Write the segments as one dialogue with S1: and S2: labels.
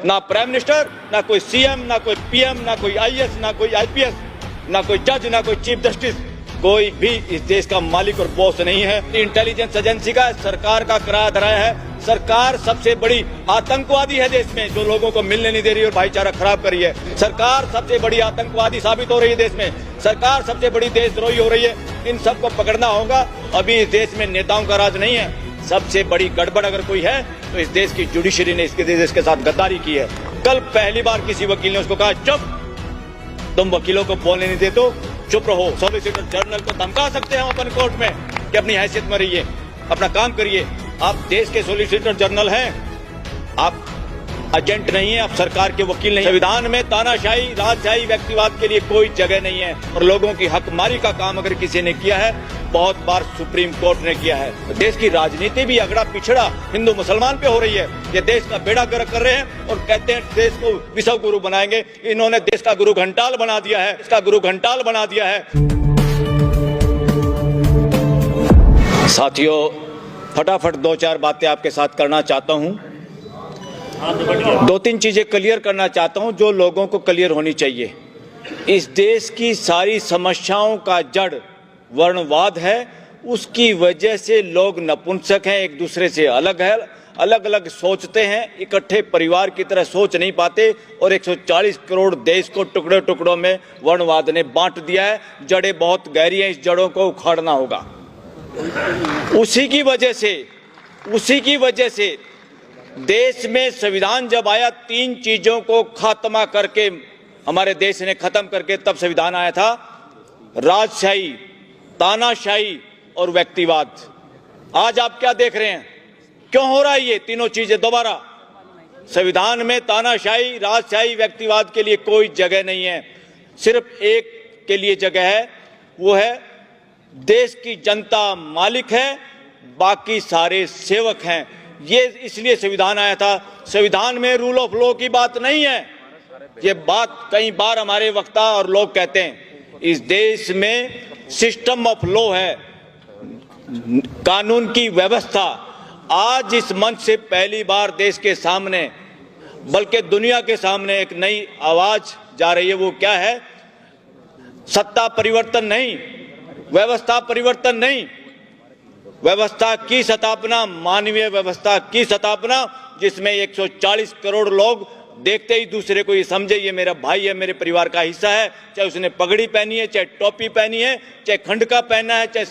S1: ना prime minister, ना कोई सीएम, ना कोई पीएम, ना कोई आईएएस, ना कोई आईपीएस, ना कोई जज, ना कोई चीफ जस्टिस, कोई भी इस देश का मालिक और बॉस नहीं है। इंटेलिजेंस एजेंसी का सरकार का किराया धराया है। सरकार सबसे बड़ी आतंकवादी है देश में, जो लोगों को मिलने नहीं दे रही और भाईचारा खराब कर रही है। सरकार सबसे बड़ी आतंकवादी साबित हो रही है देश में। सरकार सबसे बड़ी देशद्रोही हो रही है। इन सबको पकड़ना होगा। अभी इस देश में नेताओं का राज नहीं है। सबसे बड़ी गड़बड़ अगर कोई है तो इस देश की जुडिशरी ने इसके देश के साथ गद्दारी की है। कल पहली बार किसी वकील ने उसको कहा, चुप, तुम वकीलों को बोलने नहीं देते हो, चुप रहो। सॉलिसिटर जनरल को धमका सकते हैं ओपन कोर्ट में कि अपनी हैसियत में रहिए, अपना काम करिए। आप देश के सॉलिसिटर जनरल हैं, आप एजेंट नहीं है, आप सरकार के वकील नहीं। संविधान में तानाशाही, राजशाही, व्यक्तिवाद के लिए कोई जगह नहीं है। और लोगों की हकमारी का काम अगर किसी ने किया है, बहुत बार सुप्रीम कोर्ट ने किया है। देश की राजनीति भी अगड़ा पिछड़ा हिंदू मुसलमान पे हो रही है। ये देश का बेड़ा गर्क कर रहे हैं और कहते हैं देश को विश्व गुरु बनाएंगे। इन्होंने देश का गुरु घंटाल बना दिया है, इसका गुरु घंटाल बना दिया है। साथियों, फटाफट दो चार बातें आपके साथ करना चाहता हूं। दो तीन चीजें क्लियर करना चाहता हूं जो लोगों को क्लियर होनी चाहिए। इस देश की सारी समस्याओं का जड़ वर्णवाद है। उसकी वजह से लोग नपुंसक हैं, एक दूसरे से अलग है, अलग अलग सोचते हैं, इकट्ठे परिवार की तरह सोच नहीं पाते। और 140 करोड़ देश को टुकड़े टुकड़ों में वर्णवाद ने बांट दिया है। जड़ें बहुत गहरी हैं, इस जड़ों को उखाड़ना होगा। उसी की वजह से देश में संविधान जब आया, तीन चीजों को खात्मा करके हमारे देश ने खत्म करके तब संविधान आया था। राजशाही, तानाशाही और व्यक्तिवाद। आज आप क्या देख रहे हैं, क्यों हो रहा है ये तीनों चीजें दोबारा? संविधान में तानाशाही, राजशाही, व्यक्तिवाद के लिए कोई जगह नहीं है। सिर्फ एक के लिए जगह है, वो है देश की जनता मालिक है, बाकी सारे सेवक हैं। ये इसलिए संविधान आया था। संविधान में रूल ऑफ लॉ की बात नहीं है। ये बात कई बार हमारे वक्ता और लोग कहते हैं। इस देश में सिस्टम ऑफ लॉ है, कानून की व्यवस्था। आज इस मंच से पहली बार देश के सामने, बल्कि दुनिया के सामने एक नई आवाज जा रही है। वो क्या है? सत्ता परिवर्तन नहीं, व्यवस्था परिवर्तन नहीं, व्यवस्था की स्थापना, मानवीय व्यवस्था की स्थापना, जिसमें 140 करोड़ लोग देखते ही दूसरे को ये समझे ये मेरा भाई है, मेरे परिवार का हिस्सा है। चाहे उसने पगड़ी पहनी है, चाहे टोपी पहनी है, चाहे खंडका पहना है, चाहे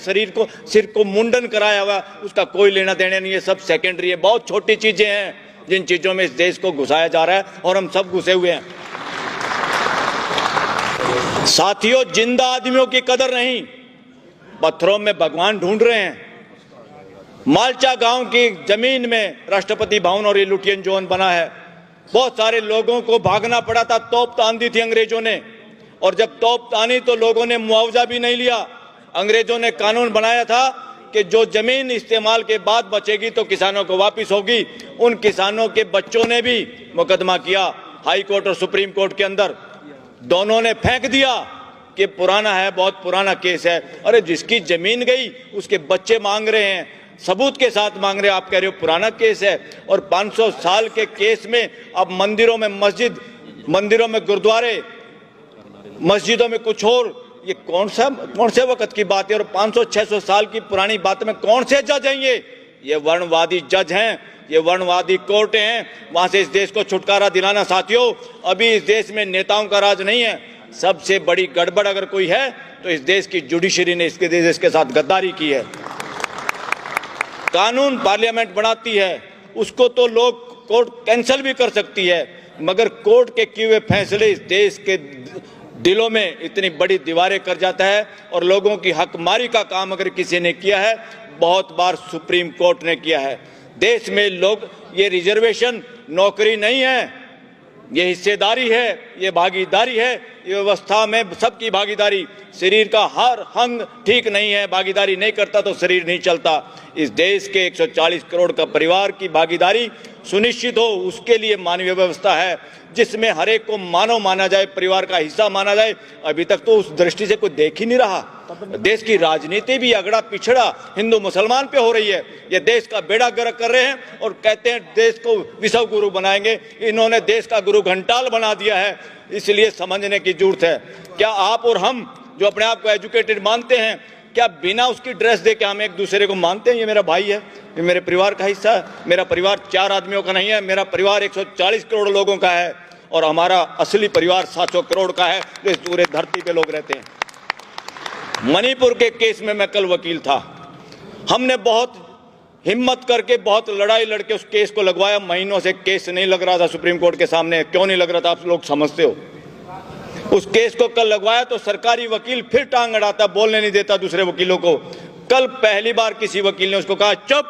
S1: सिर को मुंडन कराया हुआ, उसका कोई लेना देना नहीं है। सब सेकेंडरी है। बहुत छोटी चीजें हैं जिन चीजों में इस देश को घुसाया जा रहा है और हम सब घुसे हुए हैं। साथियों, जिंदा आदमियों की कदर नहीं, पत्थरों में भगवान ढूंढ रहे हैं। मालचा गांव की जमीन में राष्ट्रपति भवन और ये लुटियन जोन बना है। बहुत सारे लोगों को भागना पड़ा था, तोप तान दी थी अंग्रेजों ने। और जब तोप तानी तो लोगों ने मुआवजा भी नहीं लिया। अंग्रेजों ने कानून बनाया था कि जो जमीन इस्तेमाल के बाद बचेगी तो किसानों को वापस होगी। उन किसानों के बच्चों ने भी मुकदमा किया हाई कोर्ट और सुप्रीम कोर्ट के अंदर। दोनों ने फेंक दिया कि पुराना है, बहुत पुराना केस है। अरे जिसकी जमीन गई उसके बच्चे मांग रहे हैं, सबूत के साथ मांग रहे हैं, आप कह रहे हो पुराना केस है। और 500 साल के केस में अब मंदिरों में मस्जिद, मंदिरों में गुरुद्वारे, मस्जिदों में कुछ और, ये कौन से वक्त की बात है? और 500-600 साल की पुरानी बात में कौन से जज हैं ये वर्णवादी जज हैं, ये वर्णवादी कोर्टें हैं। वहां से इस देश को छुटकारा दिलाना। साथियों, अभी इस देश में नेताओं का राज नहीं है। सबसे बड़ी गड़बड़ अगर कोई है तो इस देश की जुडिशरी ने इसके देश के साथ गद्दारी की है। कानून पार्लियामेंट बनाती है, उसको तो लोग कोर्ट कैंसिल भी कर सकती है, मगर कोर्ट के किए हुए फैसले इस देश के दिलों में इतनी बड़ी दीवारें कर जाता है। और लोगों की हकमारी का काम अगर किसी ने किया है, बहुत बार सुप्रीम कोर्ट ने किया है। देश में लोग, ये रिजर्वेशन नौकरी नहीं है, ये हिस्सेदारी है, ये भागीदारी है। ये व्यवस्था में सबकी भागीदारी, शरीर का हर अंग ठीक नहीं है, भागीदारी नहीं करता तो शरीर नहीं चलता। इस देश के 140 करोड़ का परिवार की भागीदारी सुनिश्चित हो, उसके लिए मानवीय व्यवस्था है जिसमें हर एक को मानव माना जाए, परिवार का हिस्सा माना जाए। अभी तक तो उस दृष्टि से कोई देख ही नहीं रहा। देश की राजनीति भी अगड़ा पिछड़ा हिंदू मुसलमान पे हो रही है। ये देश का बेड़ा गर्क कर रहे हैं और कहते हैं देश को विश्व गुरु बनाएंगे। इन्होंने देश का गुरु घंटाल बना दिया है। इसलिए समझने की जरूरत है, क्या आप और हम जो अपने आप को एजुकेटेड मानते हैं, क्या बिना उसकी ड्रेस दे के हम एक दूसरे को मानते हैं ये मेरा भाई है, ये मेरे परिवार का हिस्सा है? मेरा परिवार 4 आदमियों का नहीं है, मेरा परिवार 140 करोड़ लोगों का है और हमारा असली परिवार 700 करोड़ का है जो इस पूरे धरती पे लोग रहते हैं। मणिपुर के केस में मैं कल वकील था। हमने बहुत हिम्मत करके बहुत लड़ाई लड़के उस केस को लगवाया। महीनों से केस नहीं लग रहा था सुप्रीम कोर्ट के सामने। क्यों नहीं लग रहा था आप लोग समझते हो। उस केस को कल लगवाया तो सरकारी वकील फिर टांग अड़ाता, बोलने नहीं देता दूसरे वकीलों को। कल पहली बार किसी वकील ने उसको कहा चुप,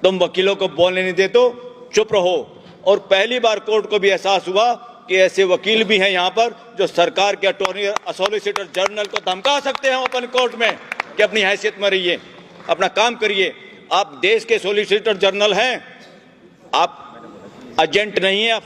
S1: तुम वकीलों को बोलने नहीं देते हो, चुप रहो। और पहली बार कोर्ट को भी एहसास हुआ कि ऐसे वकील भी हैं यहाँ पर जो सरकार के अटॉर्नी सॉलिसिटर जनरल को धमका सकते हैं ओपन कोर्ट में कि अपनी हैसियत में रहिए, अपना काम करिए। आप देश के सॉलिसिटर जनरल हैं, आप एजेंट नहीं है।